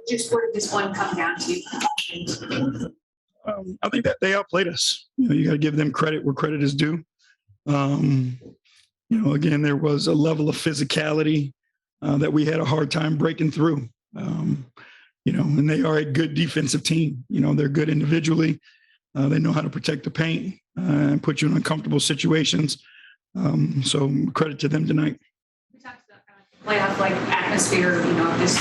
Just what did this one come down to? I think that they outplayed us. You got to give them credit where credit is due. Again, there was a level of physicality that we had a hard time breaking through. And they are a good defensive team. They're good individually. They know how to protect the paint and put you in uncomfortable situations. So credit to them tonight. We talked about playoff atmosphere, of this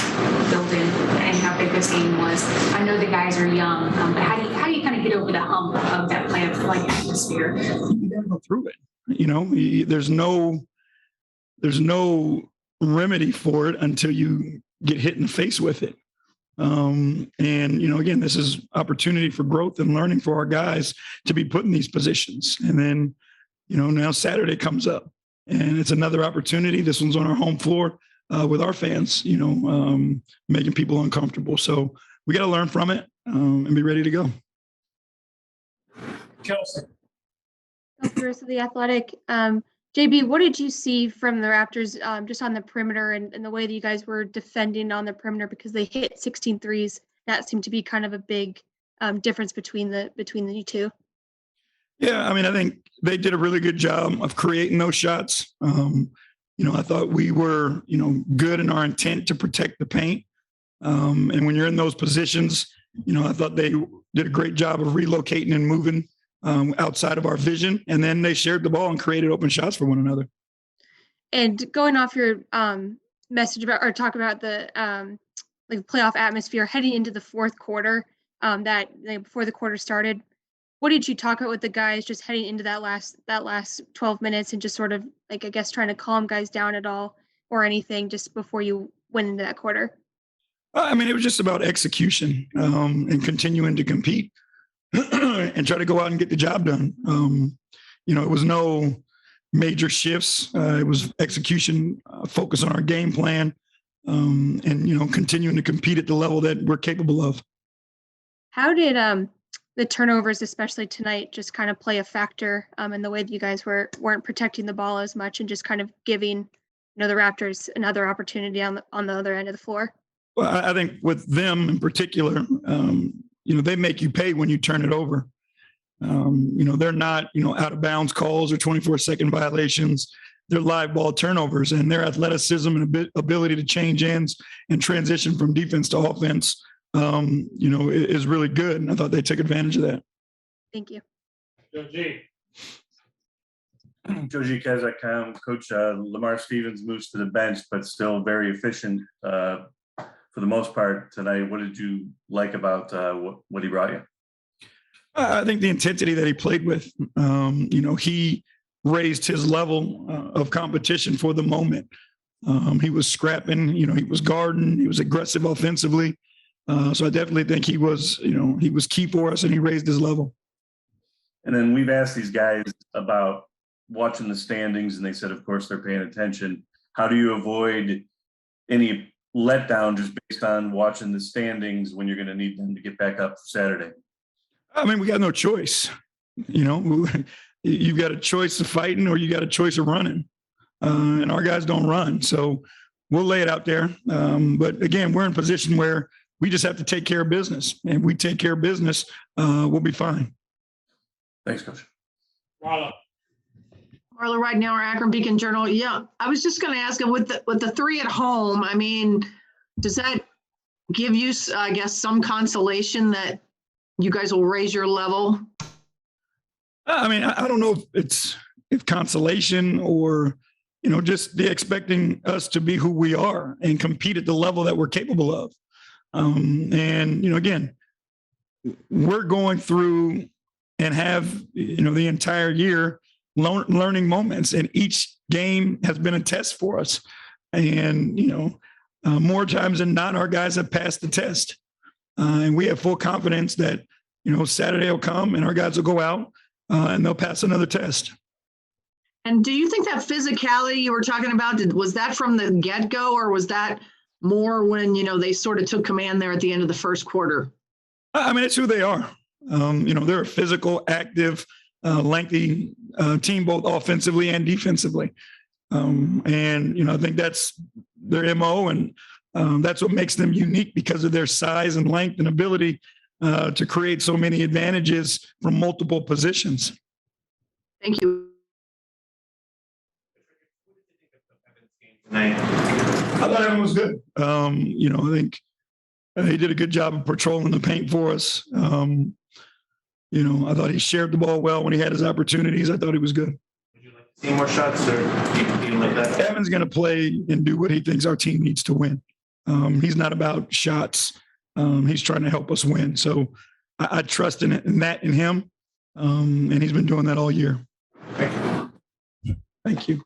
building and how big this game was. I know the guys are young, but how do you kind of get over the hump of that playoff atmosphere? You got to go through it. There's no remedy for it until you get hit in the face with it. Again, this is opportunity for growth and learning for our guys to be put in these positions. And then, now Saturday comes up and it's another opportunity. This one's on our home floor with our fans, making people uncomfortable. So we got to learn from it and be ready to go. Chelsea. Of the Athletic. JB, what did you see from the Raptors just on the perimeter and the way that you guys were defending on the perimeter, because they hit 16 threes? That seemed to be kind of a big difference between the two. Yeah, I think they did a really good job of creating those shots. I thought we were, good in our intent to protect the paint. And when you're in those positions, I thought they did a great job of relocating and moving outside of our vision, and then they shared the ball and created open shots for one another. And going off your message about or talk about the playoff atmosphere heading into the fourth quarter, before the quarter started, what did you talk about with the guys just heading into that last 12 minutes and just sort of trying to calm guys down at all or anything just before you went into that quarter? It was just about execution and continuing to compete. And try to go out and get the job done. It was no major shifts. It was execution, focus on our game plan, and continuing to compete at the level that we're capable of. How did the turnovers, especially tonight, just kind of play a factor in the way that you guys weren't protecting the ball as much and just kind of giving the Raptors another opportunity on the other end of the floor? Well, I think with them in particular, they make you pay when you turn it over. They're not, out of bounds calls or 24-second violations. They're live ball turnovers, and their athleticism and ability to change ends and transition from defense to offense, is really good. And I thought they took advantage of that. Thank you. Joe G. Kazakh, Coach Lamar Stevens moves to the bench, but still very efficient for the most part tonight. What did you like about what he brought you? I think the intensity that he played with, he raised his level of competition for the moment. He was scrapping, he was guarding, he was aggressive offensively. So I definitely think he was key for us, and he raised his level. And then we've asked these guys about watching the standings, and they said, of course, they're paying attention. How do you avoid any letdown just based on watching the standings when you're going to need them to get back up for Saturday? We got no choice. You've got a choice of fighting or you got a choice of running. And our guys don't run. So we'll lay it out there. But again, we're in a position where we just have to take care of business. And if we take care of business, we'll be fine. Thanks, Coach. Marla Ridenour, Akron Beacon Journal. Yeah, I was just going to ask him with the three at home. Does that give you, I guess, some consolation that you guys will raise your level? I don't know if consolation or, just the expecting us to be who we are and compete at the level that we're capable of. Again, we're going through and have, the entire year learning moments, and each game has been a test for us. And, more times than not, our guys have passed the test. And we have full confidence that, Saturday will come and our guys will go out and they'll pass another test. And do you think that physicality you were talking about, was that from the get-go, or was that more when, they sort of took command there at the end of the first quarter? It's who they are. They're a physical, active, lengthy team, both offensively and defensively. I think that's their MO, and That's what makes them unique because of their size and length and ability to create so many advantages from multiple positions. Thank you. I thought everyone was good. I think he did a good job of patrolling the paint for us. I thought he shared the ball well when he had his opportunities. I thought he was good. Would you like to see more shots, or do you like that? Evan's going to play and do what he thinks our team needs to win. He's not about shots. He's trying to help us win. So I trust in that in him. And he's been doing that all year. Thank you. Thank you.